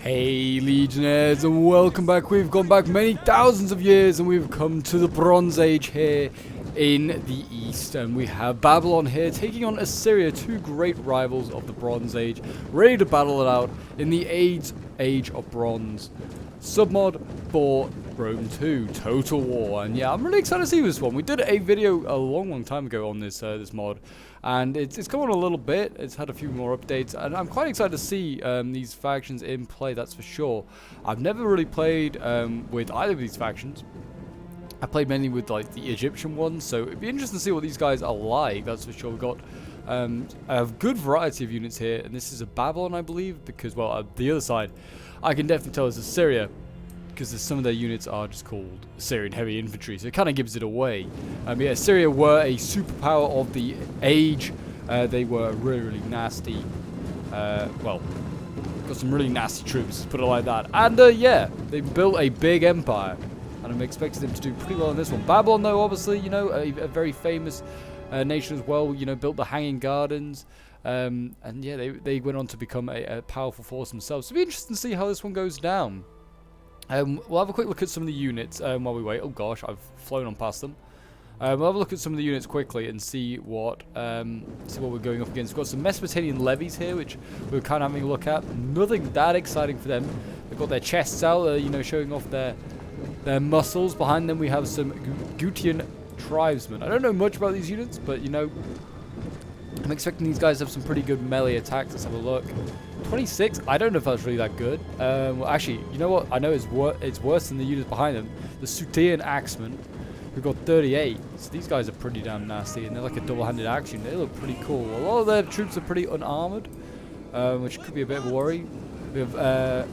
Hey Legionnaires, and welcome back. We've gone back many thousands of years and we've come to the Bronze Age here in the East, and we have Babylon here taking on Assyria, two great rivals of the Bronze Age, ready to battle it out in the Age of Bronze submod for Rome 2 Total War. And yeah, I'm really excited to see this one. We did a video a long time ago on this this mod, and it's come on a little bit. It's had a few more updates, and I'm quite excited to see these factions in play, that's for sure. I've never really played with either of these factions. I played mainly with like the Egyptian ones, so it'd be interesting to see what these guys are like, that's for sure. We've got a good variety of units here, and this is a Babylon, I believe, because, well, the other side, I can definitely tell it's Assyria, because some of their units are just called Assyrian Heavy Infantry, so it kind of gives it away. Yeah, Assyria were a superpower of the age. They were really nasty. Well, got some really nasty troops, put it like that. And yeah, they built a big empire, and I'm expecting them to do pretty well in this one. Babylon, though, obviously, you know, a very famous nation as well. You know, built the Hanging Gardens. And yeah, they went on to become a powerful force themselves. So it'll be interesting to see how this one goes down. We'll have a quick look at some of the units while we wait. Oh gosh, I've flown on past them. We'll have a look at some of the units quickly and see what we're going up against. We've got some Mesopotamian levies here, which we're kind of having a look at. Nothing that exciting for them. They've got their chests out, you know, showing off their muscles. Behind them we have some Gutian tribesmen. I don't know much about these units, but you know, I'm expecting these guys to have some pretty good melee attacks. Let's have a look. 26? I don't know if that's really that good. Well, actually, you know what? I know it's worse than the units behind them. The Sutean Axemen, who've got 38. So these guys are pretty damn nasty, and they're like a double-handed action. They look pretty cool. A lot of their troops are pretty unarmored, which could be a bit of a worry. We have,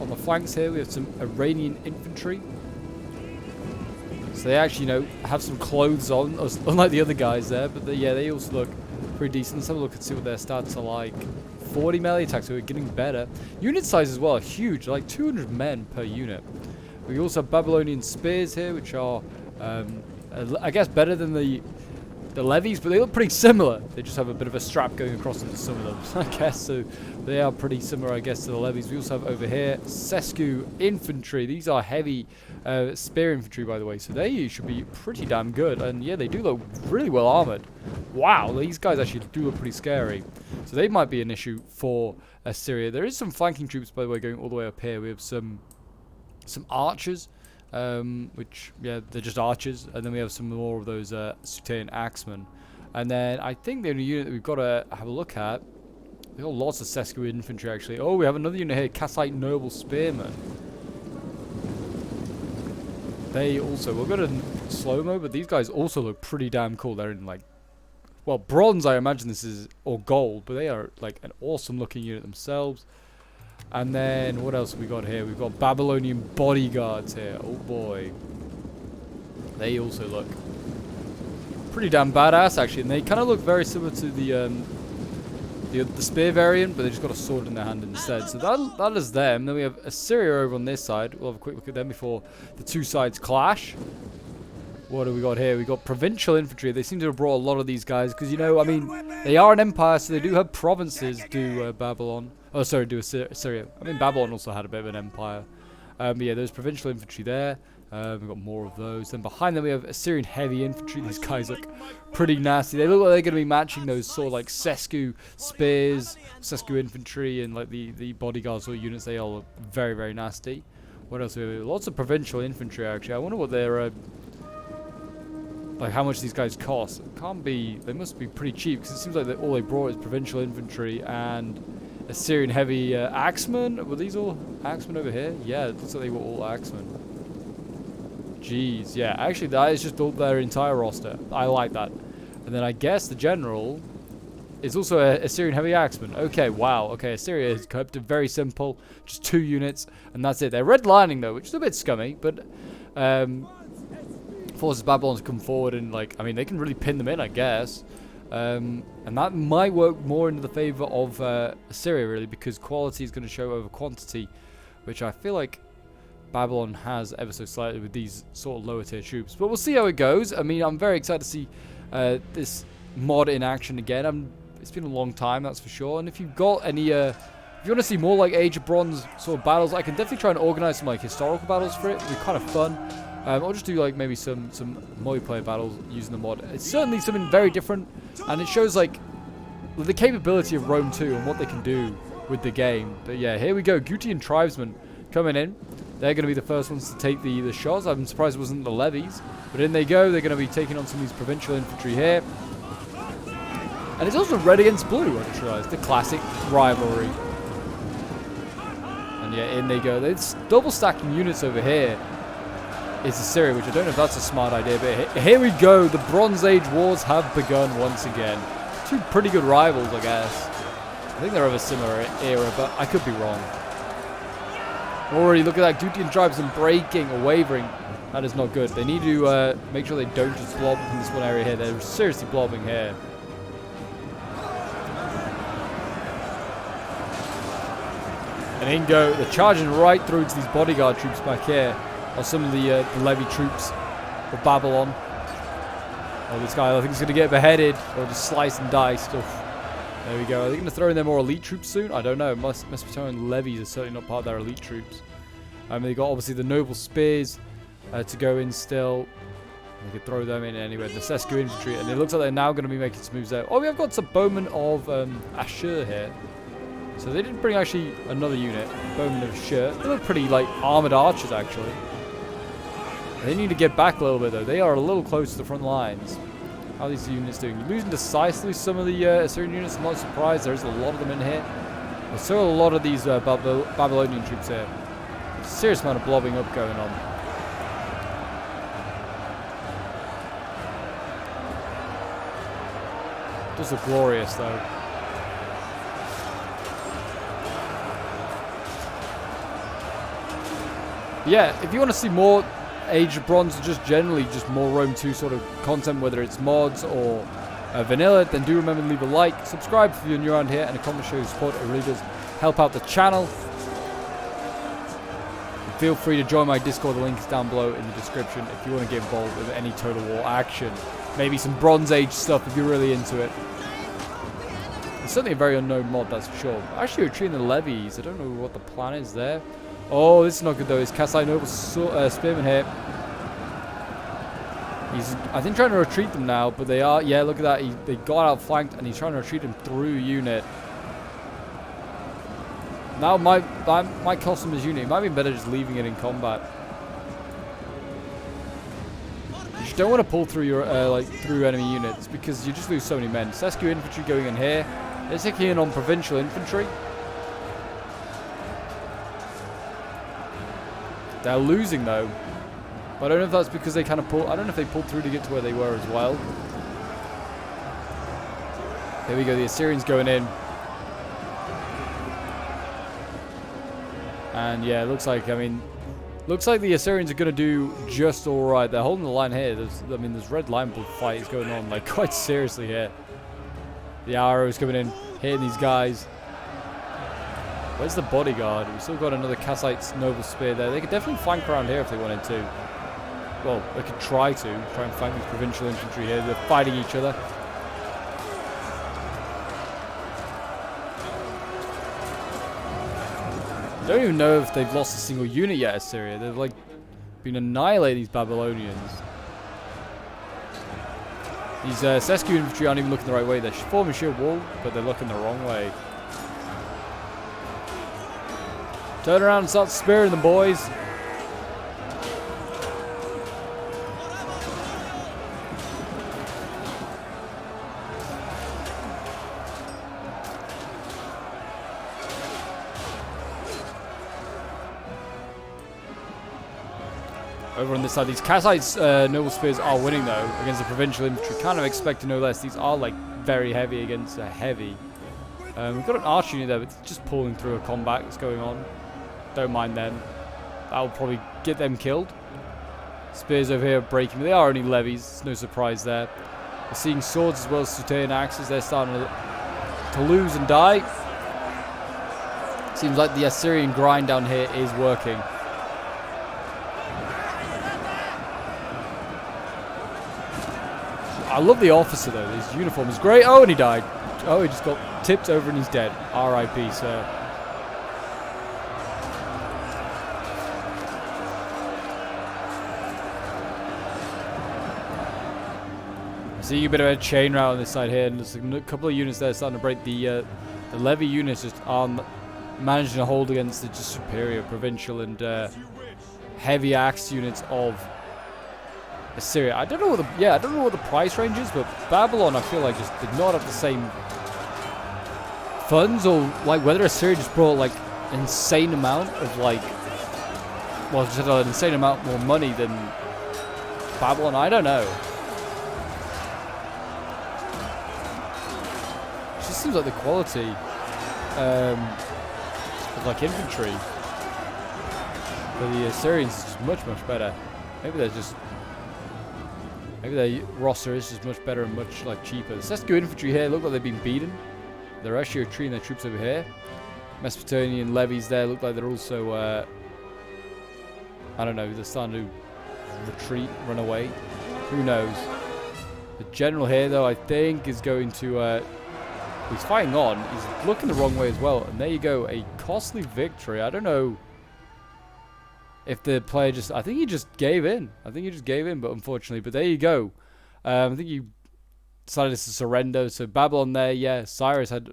on the flanks here, we have some Iranian infantry. So they actually, you know, have some clothes on, unlike the other guys there. But yeah, they also look pretty decent. Let's have a look and see what their stats are like. 40 melee attacks, so we're getting better. Unit size as well are huge, like 200 men per unit. We also have Babylonian spears here, which are, I guess, better than the levies, but they look pretty similar. They just have a bit of a strap going across into some of them, I guess, so they are pretty similar, I guess, to the levies. We also have over here Sesku infantry. These are heavy spear infantry, by the way, so they should be pretty damn good. And yeah, they do look really well armored. Wow, these guys actually do look pretty scary. So they might be an issue for Assyria. There is some flanking troops, by the way, going all the way up here. We have some archers, which, yeah, they're just archers. And then we have some more of those Sutean axemen. And then I think the only unit that we've got to have a look at, we've got lots of Sesku infantry, actually. Oh, we have another unit here, Kassite noble spearmen. They also, we'll go to slow-mo, but these guys also look pretty damn cool. They're in, like, well, bronze, I imagine this is, or gold, but they are like an awesome looking unit themselves. And then what else have we got here? We've got Babylonian bodyguards here. Oh boy, they also look pretty damn badass, actually, and they kind of look very similar to the spear variant, but they just got a sword in their hand instead. So that is them. Then we have Assyria over on this side. We'll have a quick look at them before the two sides clash. What do we got here? We got provincial infantry. They seem to have brought a lot of these guys because, you know, I mean, they are an empire, so they do have provinces. Do Babylon? Oh, sorry, do Assyria. I mean, Babylon also had a bit of an empire. But yeah, there's provincial infantry there. We've got more of those. Then behind them we have Assyrian heavy infantry. These guys look pretty nasty. They look like they're going to be matching those sort of like Sesku spears, Sesku infantry, and like the bodyguards or units. They all look very nasty. What else do we have? Lots of provincial infantry, actually. I wonder what their like how much these guys cost. It can't be, they must be pretty cheap, because it seems like all they brought is provincial infantry and Assyrian heavy axemen. Were these all axemen over here? Yeah, it looks like they were all axemen. Jeez, yeah, actually that is just all their entire roster. I like that. And then I guess the general is also a Assyrian heavy axeman. Okay, wow, okay, Assyria has kept it very simple, just 2 units, and that's it. They're redlining though, which is a bit scummy, but forces Babylon to come forward and, like, I mean, they can really pin them in, I guess. And that might work more into the favor of Assyria, really, because quality is going to show over quantity, which I feel like Babylon has ever so slightly with these sort of lower tier troops. But we'll see how it goes. I mean, I'm very excited to see this mod in action again. It's been a long time, that's for sure. And if you've got any If you want to see more like Age of Bronze sort of battles, I can definitely try and organize some like historical battles for it. It'd be kind of fun. I'll just do like maybe some multiplayer battles using the mod. It's certainly something very different, and it shows like the capability of Rome 2 and what they can do with the game. But yeah, here we go. Gutian tribesmen coming in. They're going to be the first ones to take the shots. I'm surprised it wasn't the levies, but in they go. They're going to be taking on some of these provincial infantry here. And it's also red against blue, I just realized. The classic rivalry. And yeah, in they go. It's double stacking units over here. Is Assyria, which I don't know if that's a smart idea, but here we go. The Bronze Age wars have begun once again. Two pretty good rivals, I guess. I think they're of a similar era, but I could be wrong. Already, look at that. Gutian tribesmen breaking or wavering. That is not good. They need to make sure they don't just blob in this one area here. They're seriously blobbing here. And in go. They're charging right through to these bodyguard troops back here. Or some of the levy troops of Babylon. Oh, this guy, I think he's going to get beheaded. Or just slice and dice. Oof. There we go. Are they going to throw in their more elite troops soon? I don't know. Mesopotamian levies are certainly not part of their elite troops. They got obviously the noble spears to go in still. They could throw them in anywhere. The Sescu infantry. And it looks like they're now going to be making some moves there. Oh, we have got some bowmen of Ashur here. So they did bring actually another unit. Bowmen of Ashur. They look pretty like armored archers actually. They need to get back a little bit though. They are a little close to the front lines. How are these units doing? Losing decisively some of the Assyrian units. I'm not surprised. There's a lot of them in here. There's still a lot of these Babylonian troops here. There's a serious amount of blobbing up going on. Does look glorious though. Yeah, if you want to see more Age of Bronze, just generally just more Rome 2 sort of content, whether it's mods or vanilla, then do remember to leave a like, subscribe if you're new around here, and a comment show your support. It really does help out the channel. And feel free to join my Discord, the link is down below in the description if you want to get involved with any Total War action. Maybe some Bronze Age stuff if you're really into it. It's certainly a very unknown mod, that's for sure. Actually, retreating the levies, I don't know what the plan is there. Oh, this is not good though. It's Kassai Noble Spearman here. He's, I think, trying to retreat them now, but they are. Yeah, look at that. They got outflanked, and he's trying to retreat them through unit. Now, might cost him his unit. It might be better just leaving it in combat. You just don't want to pull through your through enemy units because you just lose so many men. Sescu infantry going in here. They're taking in on provincial infantry. They're losing though. But I don't know if that's because they kind of pull. I don't know if they pulled through to get to where they were as well. Here we go. The Assyrians going in. And yeah, it looks like, looks like the Assyrians are going to do just all right. They're holding the line here. There's red line fights going on like quite seriously here. The arrows coming in, hitting these guys. Where's the bodyguard? We've still got another Kassite's Noble Spear there. They could definitely flank around here if they wanted to. Well, they could try and flank these provincial infantry here. They're fighting each other. I don't even know if they've lost a single unit yet, Assyria. They've like been annihilating these Babylonians. These Sescu infantry aren't even looking the right way. They're forming sheer wall, but they're looking the wrong way. Turn around and start spearing them, boys. Over on this side, these Kassite's Noble Spears are winning though against the provincial infantry. Kind of expecting no less. These are like very heavy against a heavy. We've got an arch unit there, but it's just pulling through a combat that's going on. Don't mind them. That will probably get them killed. Spears over here are breaking. They are only levies. It's no surprise there. We're seeing swords as well as Sutean axes. They're starting to lose and die. Seems like the Assyrian grind down here is working. I love the officer though. His uniform is great. Oh, and he died. Oh, he just got tipped over and he's dead. R.I.P. sir. Seeing a bit of a chain route on this side here, and there's a couple of units there starting to break. The levy units just aren't managing to hold against the just superior provincial and heavy axe units of Assyria. I don't know what the price range is, but Babylon I feel like just did not have the same funds, or like whether Assyria just brought like an insane amount of just an insane amount more money than Babylon. I don't know. It just seems like the quality of like infantry for the Assyrians is just much better. Maybe their roster is just much better and much like cheaper. The Sescu infantry here look like they've been beaten. They're actually retreating their troops over here. Mesopotamian levies there look like they're also I don't know, they're starting to retreat, run away. Who knows? The general here though I think is going to he's fighting on. He's looking the wrong way as well. And there you go, a costly victory. I don't know if the player I think he just gave in. but unfortunately. But there you go. I think he decided to surrender. So Babylon there, yeah. Cyrus had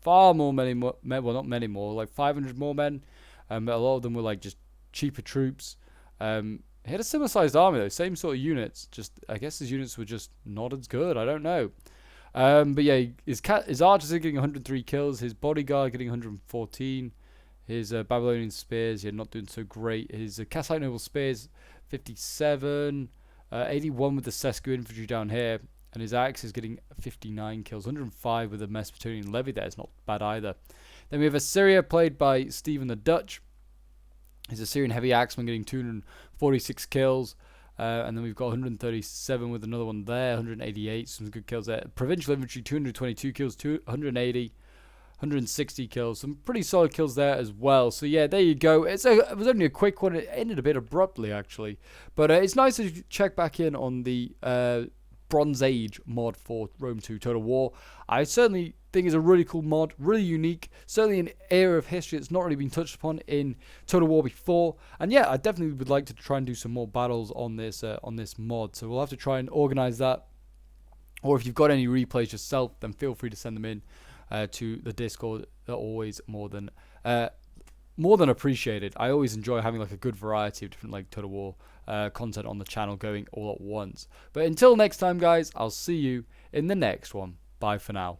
far more well, not many more, like 500 more men. But a lot of them were like just cheaper troops. He had a similar sized army though, same sort of units. Just I guess his units were just not as good. I don't know. But yeah, his archers are getting 103 kills. His bodyguard getting 114. His Babylonian spears, not doing so great. His Kassite noble spears, 57. 81 with the Sescu infantry down here. And his axe is getting 59 kills. 105 with the Mesopotamian levy there. It's not bad either. Then we have Assyria, played by Stephen the Dutch. His Assyrian heavy axeman getting 246 kills. And then we've got 137 with another one there. 188, some good kills there. Provincial infantry, 222 kills, 180. 160 kills, some pretty solid kills there as well. So yeah, there you go. It was only a quick one. It ended a bit abruptly actually, but it's nice to check back in on the Bronze Age mod for Rome 2 Total War. I certainly think it's a really cool mod, really unique, certainly an era of history that's not really been touched upon in Total War before. And yeah, I definitely would like to try and do some more battles on this mod. So we'll have to try and organize that. Or if you've got any replays yourself, then feel free to send them in to the Discord. They're always more than appreciated. I always enjoy having like a good variety of different like Total War content on the channel going all at once. But until next time, guys, I'll see you in the next one. Bye for now.